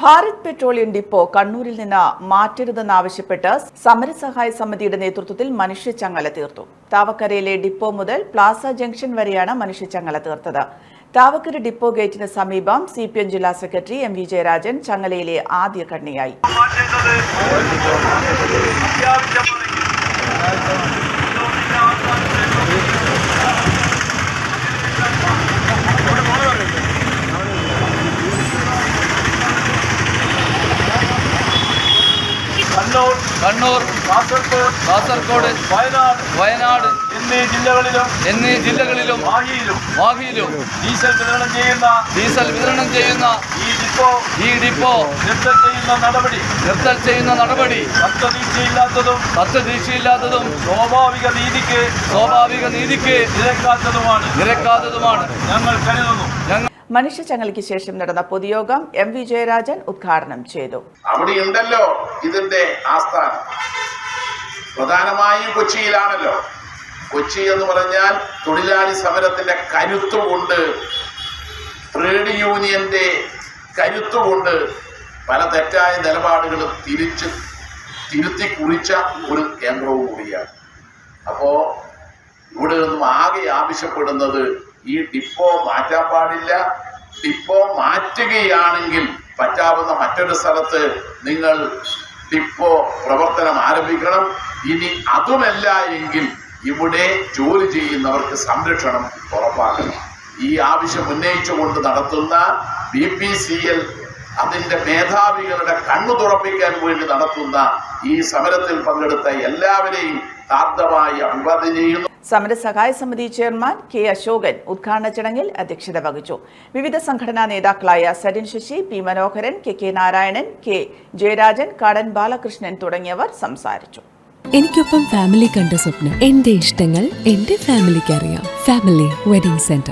Bharat petroleum depot കണ്ണൂരിൽ നിന്ന് മാറ്റരുതെന്നാവശ്യപ്പെട്ട് സമരസഹായ സമിതിയുടെ നേതൃത്വത്തിൽ മനുഷ്യച്ചങ്ങല തീർത്തു. താവക്കരയിലെ ഡിപ്പോ മുതൽ പ്ലാസ ജംഗ്ഷൻ വരെയാണ് മനുഷ്യച്ചങ്ങല തീർത്തത്. താവക്കര ഡിപ്പോ ഗേറ്റിന് സമീപം CPM ജില്ലാ സെക്രട്ടറി MV ജയരാജൻ ചങ്ങലയിലെ ആദ്യ കണ്ണിയായി. കണ്ണൂർ, കാസർഗോഡ്, വയനാട് എന്നീ ജില്ലകളിലും മാഹിയിലും ഡീസൽ വിതരണം ചെയ്യുന്ന ഈ ഡിപ്പോ നിർത്തൽ ചെയ്യുന്ന നടപടി സത്യദീക്ഷയില്ലാത്തതും സ്വാഭാവിക നീതിക്ക് നിരക്കാത്തതുമാണ് ഞങ്ങൾ കരുതുന്നു. മനുഷ്യച്ചങ്ങലയ്ക്ക് ശേഷം നടന്ന പൊതുയോഗം MV ജയരാജൻ ഉദ്ഘാടനം ചെയ്തു. അവിടെ ഉണ്ടല്ലോ ഇതിന്റെ ആസ്ഥാനം, പ്രധാനമായും കൊച്ചിയിലാണല്ലോ. കൊച്ചി എന്ന് പറഞ്ഞാൽ തൊഴിലാളി സമരത്തിന്റെ കരുത്തുകൊണ്ട്, ട്രേഡ് യൂണിയന്റെ കരുത്തുകൊണ്ട് പല തെറ്റായ നിലപാടുകളും തിരുത്തി കുറിച്ച ഒരു കേന്ദ്രവും കൂടിയാണ്. അപ്പോൾ ഇവിടെ നിന്നും ആകെ ആവശ്യപ്പെടുന്നത് ഈ ഡിപ്പോ മാറ്റാൻ പാടില്ല. ഡിപ്പോ മാറ്റുകയാണെങ്കിൽ പറ്റാവുന്ന മറ്റൊരു സ്ഥലത്ത് നിങ്ങൾ ഡിപ്പോ പ്രവർത്തനം ആരംഭിക്കണം. ഇനി അതുമല്ല എങ്കിൽ ഇവിടെ ജോലി ചെയ്യുന്നവർക്ക് സംരക്ഷണം ഉറപ്പാക്കണം. ഈ ആവശ്യം ഉന്നയിച്ചുകൊണ്ട് നടത്തുന്ന BPCL അതിൻ്റെ മേധാവികളുടെ കണ്ണു തുറപ്പിക്കാൻ വേണ്ടി നടത്തുന്ന ഈ സമരത്തിൽ പങ്കെടുത്ത എല്ലാവരെയും ഹാർദമായി അഭിവാദ്യം ചെയ്യുന്നു. സമരസഹായ സമിതി ചെയർമാൻ K. അശോകൻ ഉദ്ഘാടന ചടങ്ങിൽ അധ്യക്ഷത വഹിച്ചു. വിവിധ സംഘടനാ നേതാക്കളായ സരിൻ ശശി, P. മനോഹരൻ, KK നാരായണൻ, K. ജയരാജൻ, കാടൻ ബാലകൃഷ്ണൻ തുടങ്ങിയവർ സംസാരിച്ചു. എനിക്കൊപ്പം ഫാമിലി കണ്ട സ്വപ്നം. എന്റെ ഇഷ്ടങ്ങൾ എന്റെ ഫാമിലിക്ക് അറിയാം. Family wedding centre.